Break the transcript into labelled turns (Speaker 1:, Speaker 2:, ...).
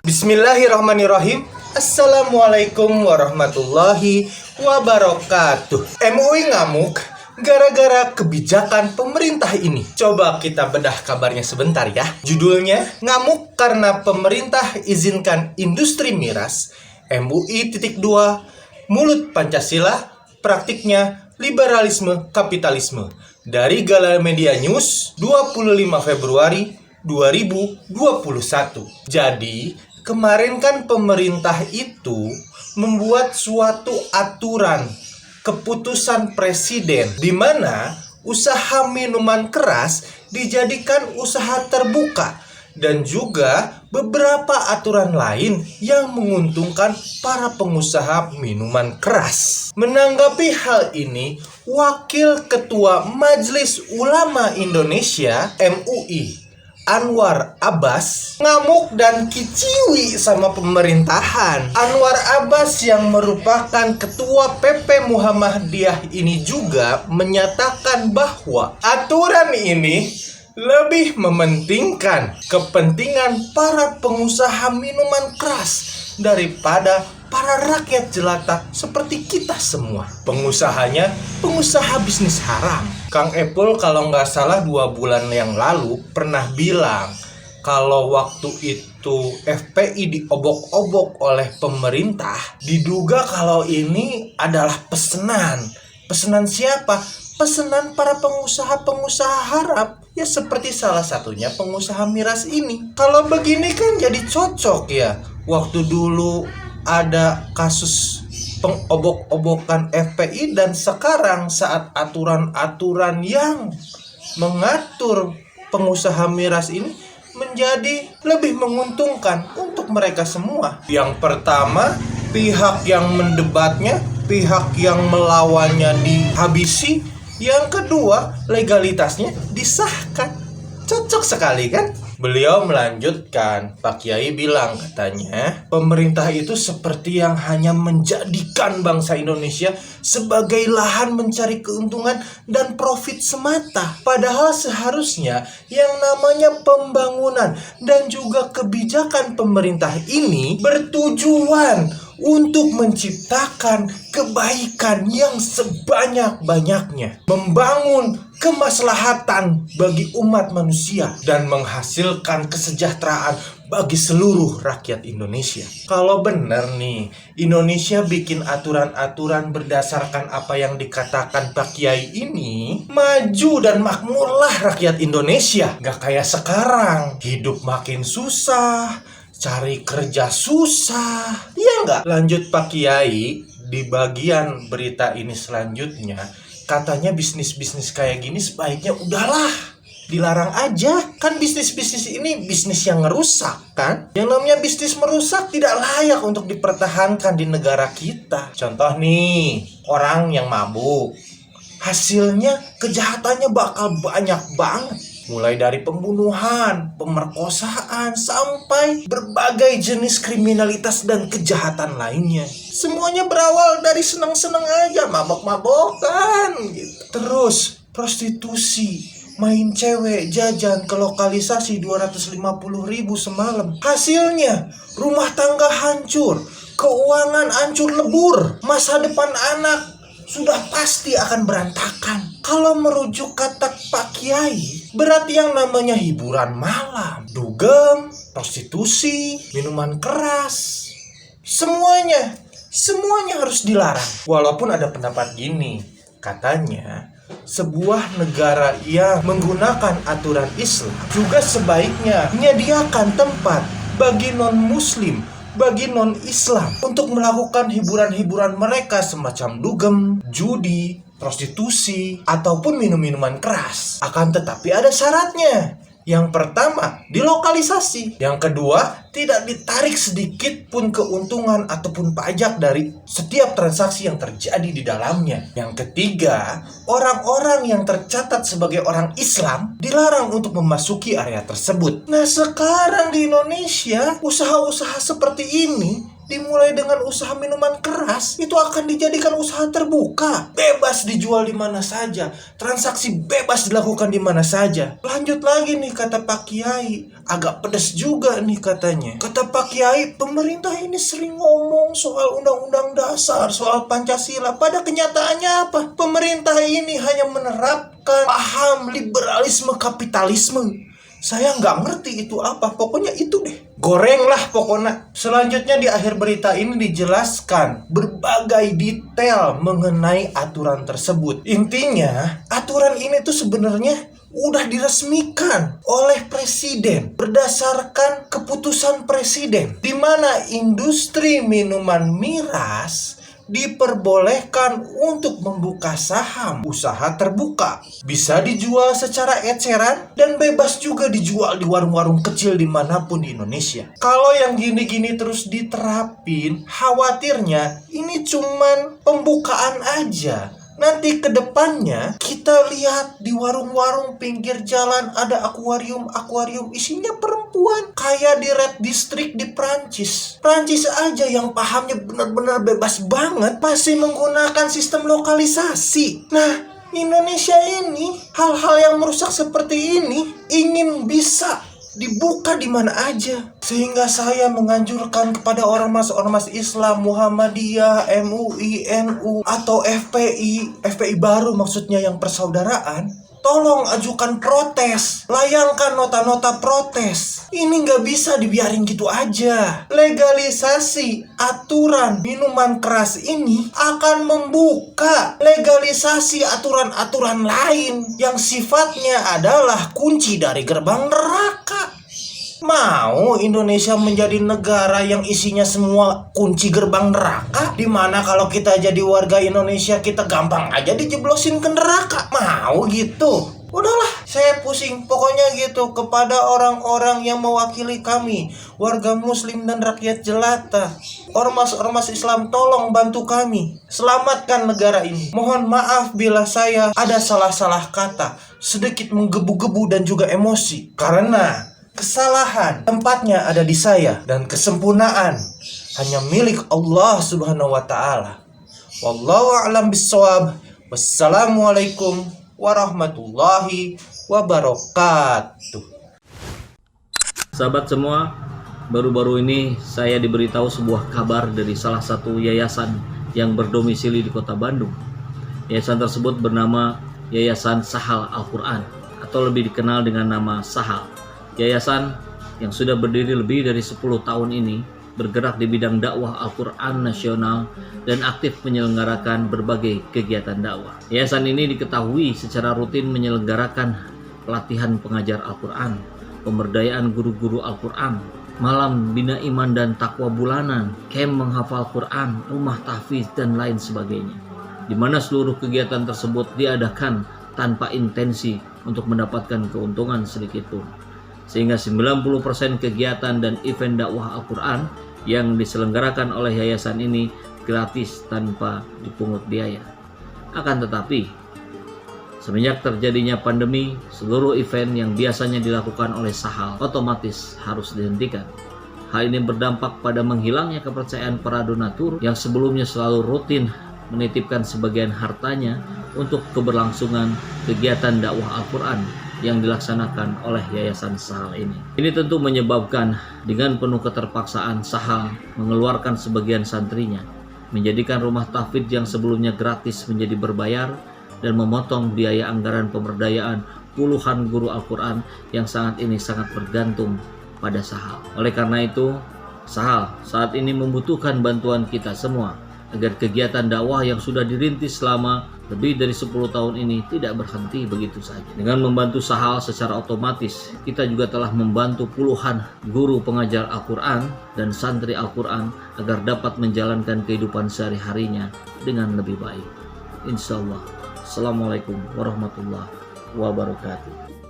Speaker 1: Bismillahirrahmanirrahim. Assalamualaikum warahmatullahi wabarakatuh. MUI ngamuk gara-gara kebijakan pemerintah ini. Coba kita bedah kabarnya sebentar ya. Judulnya, ngamuk karena pemerintah izinkan industri miras. MUI .2 Mulut Pancasila, praktiknya liberalisme kapitalisme. Dari Galamedia News 25 Februari 2021. Jadi, kemarin kan pemerintah itu membuat suatu aturan keputusan presiden di mana usaha minuman keras dijadikan usaha terbuka dan juga beberapa aturan lain yang menguntungkan para pengusaha minuman keras. Menanggapi hal ini, Wakil Ketua Majelis Ulama Indonesia (MUI) Anwar Abbas ngamuk dan kiciwi sama pemerintahan. Anwar Abbas yang merupakan ketua PP Muhammadiyah ini juga menyatakan bahwa aturan ini lebih mementingkan kepentingan para pengusaha minuman keras daripada para rakyat jelata seperti kita semua. Pengusahanya pengusaha bisnis haram. Kang Epul kalau nggak salah 2 bulan yang lalu pernah bilang kalau waktu itu FPI diobok-obok oleh pemerintah, diduga kalau ini adalah pesanan. Pesanan siapa? Pesanan para pengusaha-pengusaha Arab. Ya seperti salah satunya pengusaha miras ini. Kalau begini kan jadi cocok ya. Waktu dulu ada kasus pengobok-obokan FPI dan sekarang saat aturan-aturan yang mengatur pengusaha miras ini menjadi lebih menguntungkan untuk mereka semua. Yang pertama, pihak yang mendebatnya, pihak yang melawannya dihabisi. Yang kedua, legalitasnya disahkan. Cocok sekali kan? Beliau melanjutkan, Pak Kiai bilang katanya, pemerintah itu seperti yang hanya menjadikan bangsa Indonesia sebagai lahan mencari keuntungan dan profit semata. Padahal seharusnya yang namanya pembangunan dan juga kebijakan pemerintah ini bertujuan untuk menciptakan kebaikan yang sebanyak-banyaknya, membangun kemaslahatan bagi umat manusia dan menghasilkan kesejahteraan bagi seluruh rakyat Indonesia. Kalau benar nih, Indonesia bikin aturan-aturan berdasarkan apa yang dikatakan Pak Kiai ini, maju dan makmurlah rakyat Indonesia. Gak kayak sekarang, hidup makin susah, cari kerja susah. Iya nggak? Lanjut Pak Kiai, di bagian berita ini selanjutnya, katanya bisnis-bisnis kayak gini sebaiknya udahlah, dilarang aja. Kan bisnis-bisnis ini bisnis yang ngerusak kan? Yang namanya bisnis merusak tidak layak untuk dipertahankan di negara kita. Contoh nih, orang yang mabuk, hasilnya kejahatannya bakal banyak banget. Mulai dari pembunuhan, pemerkosaan, sampai berbagai jenis kriminalitas dan kejahatan lainnya. Semuanya berawal dari senang-senang aja, mabok-mabokan gitu. Terus prostitusi, main cewek, jajan ke lokalisasi 250.000 semalam. Hasilnya rumah tangga hancur, keuangan hancur lebur, masa depan anak sudah pasti akan berantakan. Kalau merujuk kata Pak Kiai, berarti yang namanya hiburan malam, dugem, prostitusi, minuman keras, semuanya harus dilarang. Walaupun ada pendapat gini, katanya sebuah negara yang menggunakan aturan Islam juga sebaiknya menyediakan tempat bagi non-muslim, bagi non-Islam untuk melakukan hiburan-hiburan mereka semacam dugem, judi, prostitusi, ataupun minum-minuman keras. Akan tetapi ada syaratnya. Yang pertama, dilokalisasi. Yang kedua, tidak ditarik sedikit pun keuntungan ataupun pajak dari setiap transaksi yang terjadi di dalamnya. Yang ketiga, orang-orang yang tercatat sebagai orang Islam dilarang untuk memasuki area tersebut. Nah, sekarang di Indonesia, usaha-usaha seperti ini dimulai dengan usaha minuman keras, itu akan dijadikan usaha terbuka. Bebas dijual di mana saja, transaksi bebas dilakukan di mana saja. Lanjut lagi nih kata Pak Kiai, agak pedas juga nih katanya. Kata Pak Kiai, pemerintah ini sering ngomong soal undang-undang dasar, soal Pancasila. Pada kenyataannya apa? Pemerintah ini hanya menerapkan paham liberalisme kapitalisme. Saya nggak ngerti itu apa, pokoknya itu deh. Goreng lah pokoknya. Selanjutnya di akhir berita ini dijelaskan berbagai detail mengenai aturan tersebut. Intinya, aturan ini tuh sebenarnya udah diresmikan oleh presiden berdasarkan keputusan presiden, di mana industri minuman miras diperbolehkan untuk membuka saham usaha terbuka. Bisa dijual secara eceran dan bebas juga dijual di warung-warung kecil dimanapun di Indonesia. Kalau yang gini-gini terus diterapin, khawatirnya ini cuman pembukaan aja. Nanti ke depannya kita lihat di warung-warung pinggir jalan ada akuarium isinya perempuan. Kayak di Red District di Prancis. Prancis aja yang pahamnya benar-benar bebas banget masih menggunakan sistem lokalisasi. Nah, Indonesia ini hal-hal yang merusak seperti ini ingin bisa dibuka di mana aja. Sehingga saya menganjurkan kepada ormas-ormas Islam, Muhammadiyah, MUI, NU, atau FPI baru maksudnya yang persaudaraan, tolong ajukan protes, layangkan nota-nota protes. Ini nggak bisa dibiarin gitu aja. Legalisasi aturan minuman keras ini akan membuka legalisasi aturan-aturan lain yang sifatnya adalah kunci dari gerbang neraka. Mau Indonesia menjadi negara yang isinya semua kunci gerbang neraka? Dimana kalau kita jadi warga Indonesia kita gampang aja dijeblosin ke neraka? Mau gitu? Udahlah, saya pusing. Pokoknya gitu kepada orang-orang yang mewakili kami, warga muslim dan rakyat jelata. Ormas-ormas Islam, tolong bantu kami. Selamatkan negara ini. Mohon maaf bila saya ada salah-salah kata, sedikit menggebu-gebu dan juga emosi. Karena kesalahan tempatnya ada di saya dan kesempurnaan hanya milik Allah Subhanahu wa taala. Wallahu a'lam bissawab. Wassalamualaikum warahmatullahi wabarakatuh.
Speaker 2: Sahabat semua, baru-baru ini saya diberitahu sebuah kabar dari salah satu yayasan yang berdomisili di Kota Bandung. Yayasan tersebut bernama Yayasan Sahal Al-Quran atau lebih dikenal dengan nama Sahal. Yayasan yang sudah berdiri lebih dari 10 tahun ini bergerak di bidang dakwah Al-Quran nasional dan aktif menyelenggarakan berbagai kegiatan dakwah. Yayasan ini diketahui secara rutin menyelenggarakan pelatihan pengajar Al-Quran, pemberdayaan guru-guru Al-Quran, malam bina iman dan takwa bulanan, camp menghafal Quran, rumah tahfiz dan lain sebagainya. Di mana seluruh kegiatan tersebut diadakan tanpa intensi untuk mendapatkan keuntungan sedikit pun. Sehingga 90% kegiatan dan event dakwah Al-Quran yang diselenggarakan oleh yayasan ini gratis tanpa dipungut biaya. Akan tetapi, semenjak terjadinya pandemi, seluruh event yang biasanya dilakukan oleh Sahal otomatis harus dihentikan. Hal ini berdampak pada menghilangnya kepercayaan para donatur yang sebelumnya selalu rutin menitipkan sebagian hartanya untuk keberlangsungan kegiatan dakwah Al-Quran yang dilaksanakan oleh Yayasan Sahal ini. Ini tentu menyebabkan dengan penuh keterpaksaan Sahal mengeluarkan sebagian santrinya, menjadikan rumah tahfidz yang sebelumnya gratis menjadi berbayar dan memotong biaya anggaran pemberdayaan puluhan guru Al-Quran yang sangat bergantung pada Sahal. Oleh karena itu, Sahal saat ini membutuhkan bantuan kita semua agar kegiatan dakwah yang sudah dirintis selama lebih dari 10 tahun ini tidak berhenti begitu saja. Dengan membantu Sahal secara otomatis, kita juga telah membantu puluhan guru pengajar Al-Quran dan santri Al-Quran agar dapat menjalankan kehidupan sehari-harinya dengan lebih baik. Insya Allah. Assalamualaikum warahmatullahi wabarakatuh.